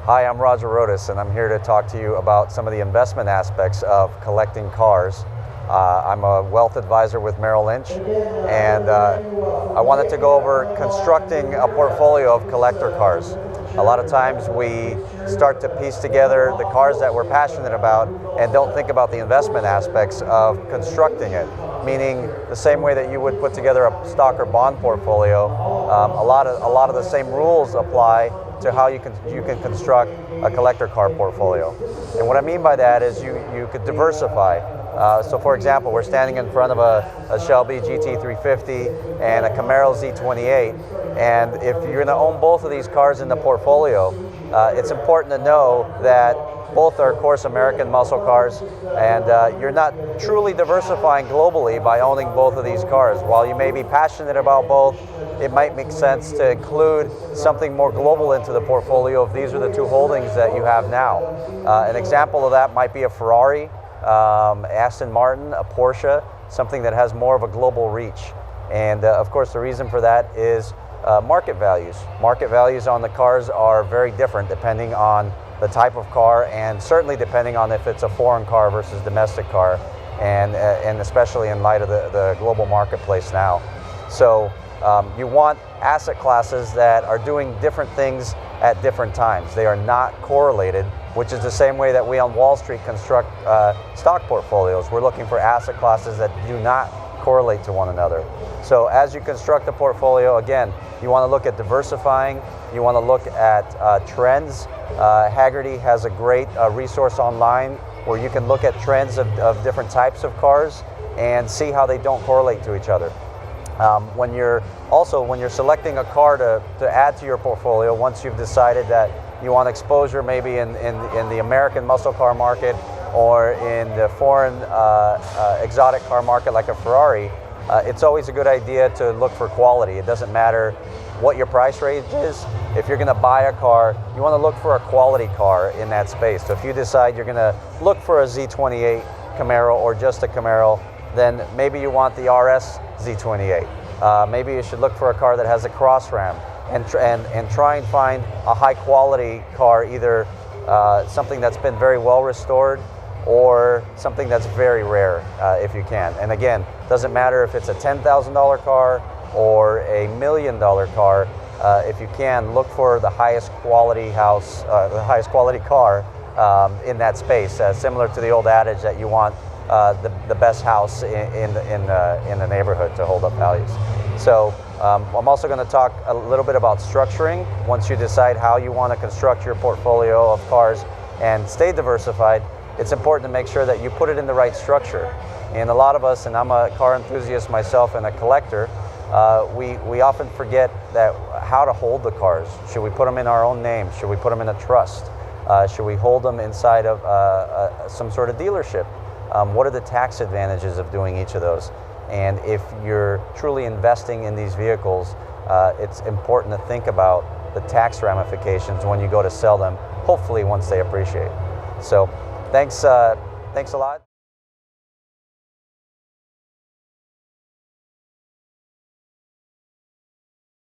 Hi, I'm Rodas, and I'm here to talk to you about some of the investment aspects of collecting cars. I'm a wealth advisor with Merrill Lynch, and I wanted to go over constructing a portfolio of collector cars. A lot of times we start to piece together the cars that we're passionate about and don't think about the investment aspects of constructing it, meaning the same way that you would put together a stock or bond portfolio. A lot of the same rules apply to how you can construct a collector car portfolio. And what I mean by that is you could diversify. So for example, we're standing in front of a Shelby GT350 and a Camaro Z28, and if you're going to own both of these cars in the portfolio, it's important to know that both are, of course, American muscle cars, and you're not truly diversifying globally by owning both of these cars. While you may be passionate about both, it might make sense to include something more global into the portfolio if these are the two holdings that you have now. An example of that might be a Ferrari, Aston Martin, a Porsche, something that has more of a global reach. And of course, the reason for that is market values. Market values on the cars are very different depending on the type of car, and certainly depending on if it's a foreign car versus domestic car, and especially in light of the global marketplace now. So you want asset classes that are doing different things at different times. They are not correlated, which is the same way that we on Wall Street construct stock portfolios. We're looking for asset classes that do not correlate to one another. So as you construct a portfolio, again, you want to look at diversifying, you want to look at trends. Hagerty has a great resource online where you can look at trends of different types of cars and see how they don't correlate to each other. When you're selecting a car to add to your portfolio, once you've decided that you want exposure maybe in the American muscle car market or in the foreign exotic car market like a Ferrari, it's always a good idea to look for quality. It doesn't matter what your price range is. If you're going to buy a car, you want to look for a quality car in that space. So if you decide you're going to look for a Z28 Camaro or just a Camaro, then maybe you want the RS Z28. Maybe you should look for a car that has a cross ram and try and find a high quality car, either something that's been very well restored or something that's very rare if you can. And again, doesn't matter if it's a $10,000 car or a $1 million car. If you can, look for the highest quality car in that space. Similar to the old adage that you want the best house in the neighborhood to hold up values. So I'm also going to talk a little bit about structuring. Once you decide how you want to construct your portfolio of cars and stay diversified, it's important to make sure that you put it in the right structure. And a lot of us, and I'm a car enthusiast myself and a collector, we often forget that how to hold the cars. Should we put them in our own name? Should we put them in a trust? Should we hold them inside of some sort of dealership? What are the tax advantages of doing each of those? And if you're truly investing in these vehicles, it's important to think about the tax ramifications when you go to sell them, hopefully once they appreciate. So thanks a lot.